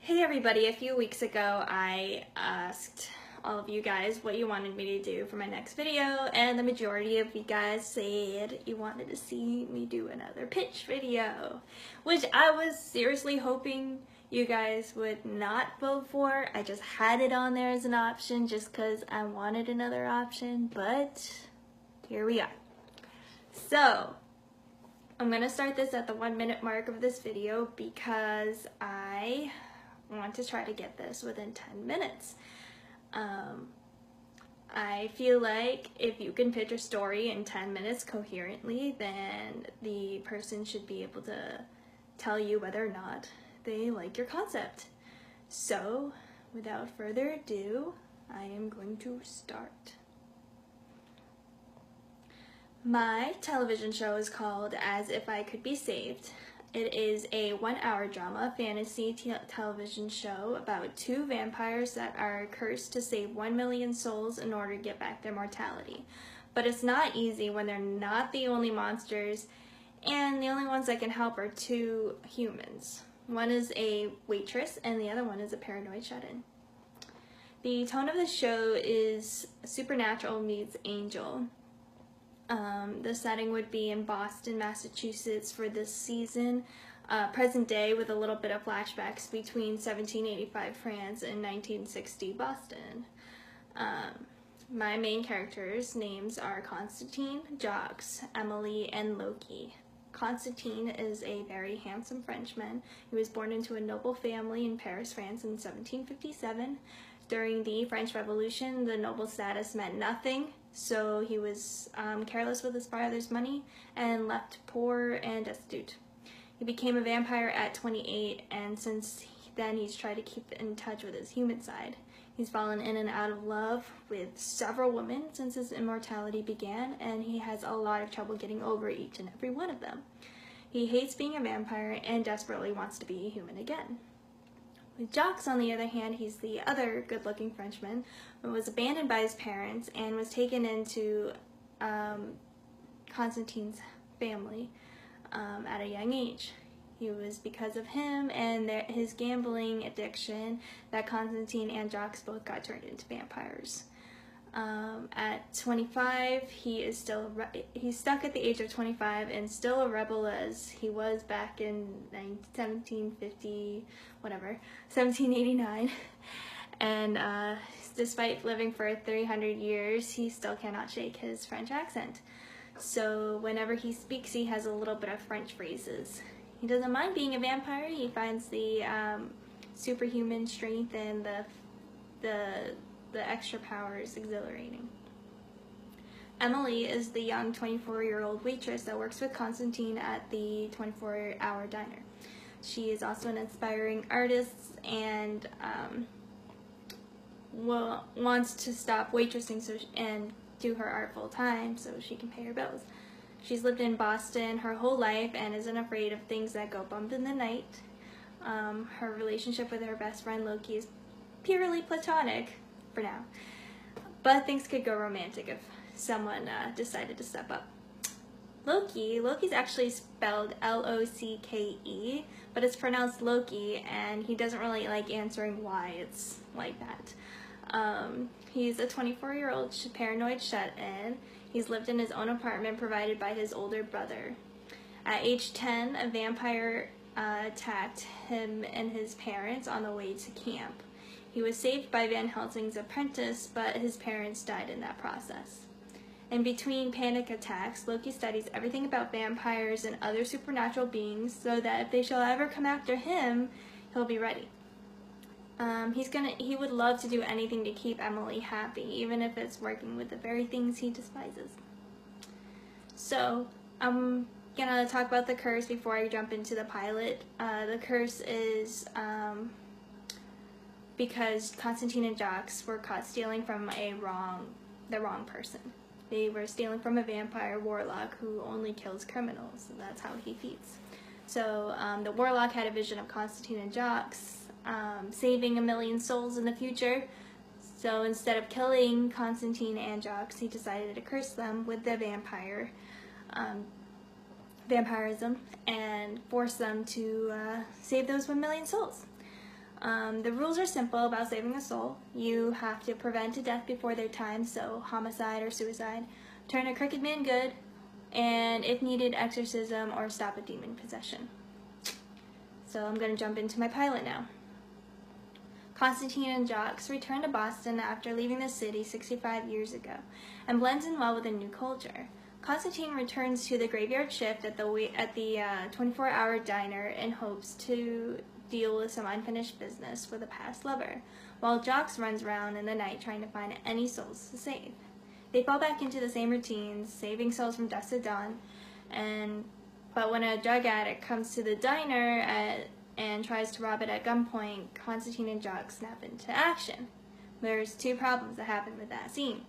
Hey everybody, a few weeks ago I asked all of you guys what you wanted me to do for my next video, and the majority of you guys said you wanted to see me do another pitch video, which I was seriously hoping you guys would not vote for. I just had it on there as an option just because I wanted another option, but here we are. So I'm gonna start this at the 1 minute mark of this video because I want to try to get this within 10 minutes. I feel like if you can pitch a story in 10 minutes coherently, then the person should be able to tell you whether or not they like your concept. So, without further ado, I am going to start. My television show is called As If I Could Be Saved. It is a 1-hour drama fantasy television show about two vampires that are cursed to save 1 million souls in order to get back their mortality. But it's not easy when they're not the only monsters, and the only ones that can help are two humans. One is a waitress and the other one is a paranoid shut-in. The tone of the show is supernatural meets angel. The setting would be in Boston, Massachusetts for this season, present day with a little bit of flashbacks between 1785 France and 1960 Boston. My main characters' names are Constantine, Jacques, Emily, and Loki. Constantine is a very handsome Frenchman. He was born into a noble family in Paris, France in 1757. During the French Revolution, the noble status meant nothing, so he was careless with his father's money and left poor and destitute. He became a vampire at 28, and since then he's tried to keep in touch with his human side. He's fallen in and out of love with several women since his immortality began, and he has a lot of trouble getting over each and every one of them. He hates being a vampire and desperately wants to be a human again. With Jacques, on the other hand, he's the other good-looking Frenchman who was abandoned by his parents and was taken into Constantine's family at a young age. It was because of him and his gambling addiction that Constantine and Jacques both got turned into vampires. At 25, he's stuck at the age of 25 and still a rebel as he was back in 1789. And despite living for 300 years, he still cannot shake his French accent. So whenever he speaks, he has a little bit of French phrases. He doesn't mind being a vampire. He finds the superhuman strength and the extra powers exhilarating. Emily is the young 24-year-old waitress that works with Constantine at the 24-hour diner. She is also an inspiring artist and wants to stop waitressing and do her art full time so she can pay her bills. She's lived in Boston her whole life and isn't afraid of things that go bump in the night. Her relationship with her best friend Loki is purely platonic for now, but things could go romantic if someone decided to step up. Loki's actually spelled L-O-C-K-E, but it's pronounced Loki, and he doesn't really like answering why it's like that. He's a 24-year-old paranoid shut-in. He's lived in his own apartment provided by his older brother. At age 10, a vampire attacked him and his parents on the way to camp. He was saved by Van Helsing's apprentice, but his parents died in that process. In between panic attacks, Loki studies everything about vampires and other supernatural beings so that if they shall ever come after him, he'll be ready. He would love to do anything to keep Emily happy, even if it's working with the very things he despises. So, I'm gonna talk about the curse before I jump into the pilot. The curse is because Constantine and Jacques were caught stealing from the wrong person. They were stealing from a vampire warlock who only kills criminals, and that's how he feeds. So the warlock had a vision of Constantine and Jacques saving 1 million souls in the future. So instead of killing Constantine and Jacques, he decided to curse them with the vampirism and force them to save those 1 million souls. The rules are simple about saving a soul. You have to prevent a death before their time, so homicide or suicide, turn a crooked man good, and if needed, exorcism or stop a demon possession. So I'm going to jump into my pilot now. Constantine and Jacques return to Boston after leaving the city 65 years ago and blends in well with a new culture. Constantine returns to the graveyard shift at the 24-hour diner in hopes to deal with some unfinished business with a past lover, while Jacques runs around in the night trying to find any souls to save. They fall back into the same routines, saving souls from dusk to dawn, but when a drug addict comes to the diner and tries to rob it at gunpoint, Constantine and Jacques snap into action. There's two problems that happen with that scene.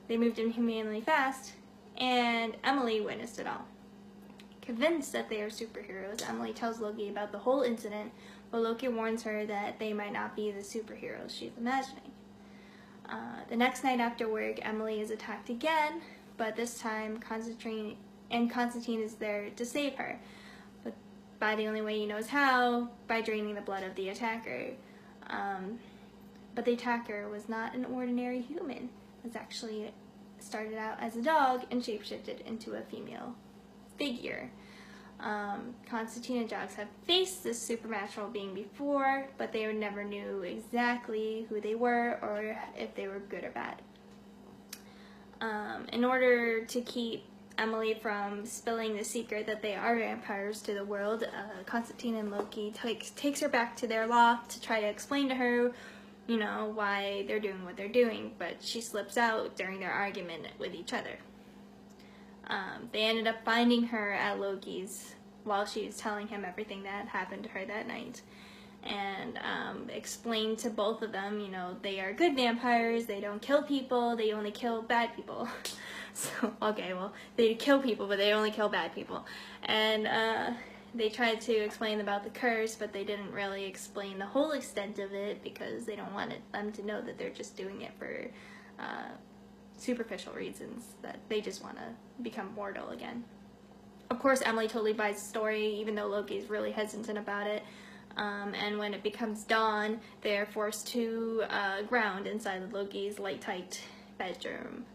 They moved inhumanely fast, and Emily witnessed it all. Convinced that they are superheroes, Emily tells Loki about the whole incident, but Loki warns her that they might not be the superheroes she's imagining. The next night after work, Emily is attacked again, but this time Constantine is there to save her, but by the only way he knows how, by draining the blood of the attacker. But the attacker was not an ordinary human. It was actually started out as a dog and shapeshifted into a female figure. Constantine and Jacques have faced this supernatural being before, but they never knew exactly who they were or if they were good or bad. In order to keep Emily from spilling the secret that they are vampires to the world, Constantine and Loki takes her back to their loft to try to explain to her, why they're doing what they're doing, but she slips out during their argument with each other. They ended up finding her at Loki's while she was telling him everything that happened to her that night, and explained to both of them, they are good vampires, they don't kill people, they only kill bad people. So, okay, well, they kill people, but they only kill bad people. And they tried to explain about the curse, but they didn't really explain the whole extent of it because they don't want them to know that they're just doing it for superficial reasons, that they just want to become mortal again. Of course, Emily totally buys the story, even though Loki's really hesitant about it. And when it becomes dawn, they're forced to ground inside Loki's light-tight bedroom.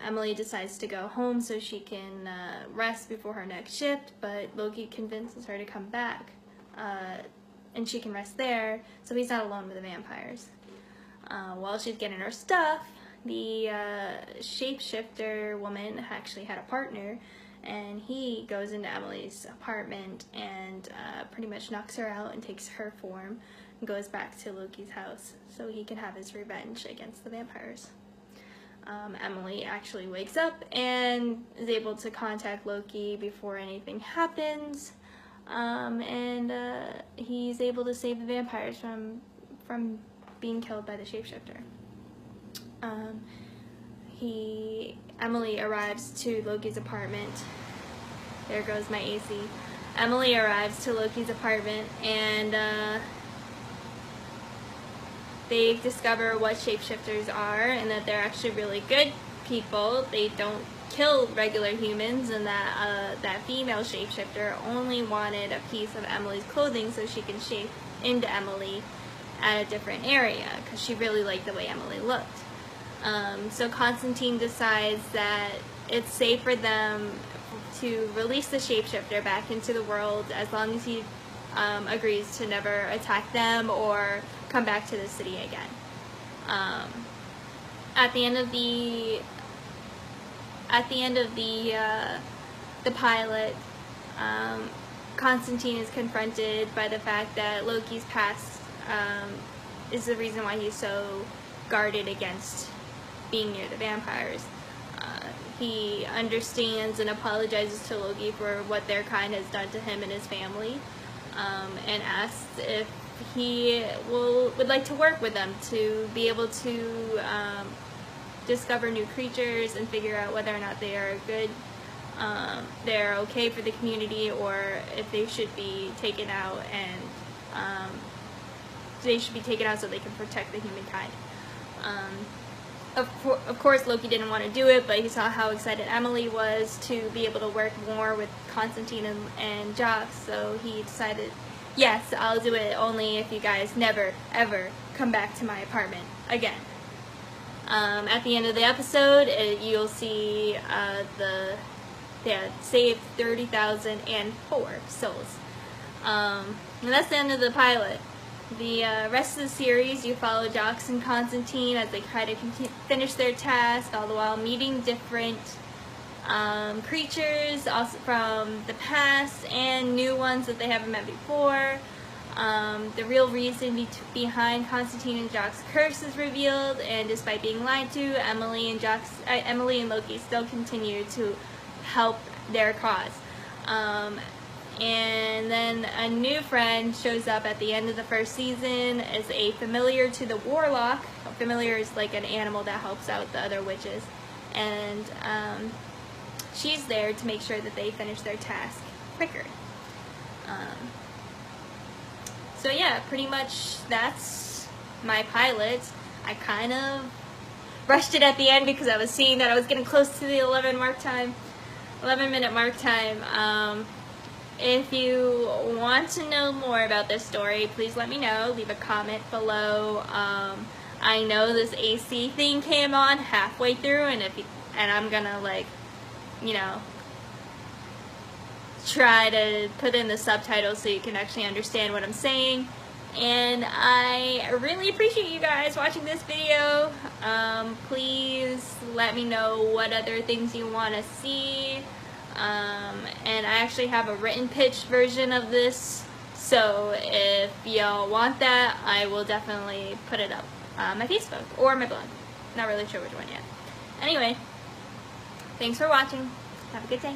Emily decides to go home so she can rest before her next shift, but Loki convinces her to come back, and she can rest there, so he's not alone with the vampires. While she's getting her stuff, the shapeshifter woman actually had a partner, and he goes into Emily's apartment and pretty much knocks her out and takes her form and goes back to Loki's house so he can have his revenge against the vampires. Emily actually wakes up and is able to contact Loki before anything happens, and he's able to save the vampires from being killed by the shapeshifter. Emily arrives to Loki's apartment. There goes my AC. Emily arrives to Loki's apartment, and they discover what shapeshifters are, and that they're actually really good people. They don't kill regular humans, and that female shapeshifter only wanted a piece of Emily's clothing so she can shape into Emily at a different area, because she really liked the way Emily looked. So Constantine decides that it's safe for them to release the shapeshifter back into the world as long as he agrees to never attack them or come back to the city again. At the end of the pilot, Constantine is confronted by the fact that Loki's past is the reason why he's so guarded against being near the vampires. He understands and apologizes to Loki for what their kind has done to him and his family, and asks if he would like to work with them to be able to discover new creatures and figure out whether or not they are good, they're okay for the community, or if they should be taken out, and they should be taken out so they can protect the humankind. Of course, Loki didn't want to do it, but he saw how excited Emily was to be able to work more with Constantine and Jacques, so he decided yes, I'll do it only if you guys never, ever come back to my apartment again. At the end of the episode, you'll see they had saved 30,004 souls. And that's the end of the pilot. The rest of the series, you follow Jocks and Constantine as they try to finish their task, all the while meeting different creatures also from the past and new ones that they haven't met before. The real reason behind Constantine and Jocks' curse is revealed, and despite being lied to, Emily and Loki still continue to help their cause. And then a new friend shows up at the end of the first season as a familiar to the Warlock. A familiar is like an animal that helps out the other witches. And she's there to make sure that they finish their task quicker. So yeah, pretty much that's my pilot. I kind of rushed it at the end because I was seeing that I was getting close to the 11-minute mark time. If you want to know more about this story, please let me know. Leave a comment below. I know this AC thing came on halfway through, and I'm gonna, like, you know, try to put in the subtitles so you can actually understand what I'm saying. And I really appreciate you guys watching this video. Please let me know what other things you want to see. And I actually have a written pitch version of this, so if y'all want that, I will definitely put it up on my Facebook or my blog. Not really sure which one yet. Anyway, thanks for watching. Have a good day.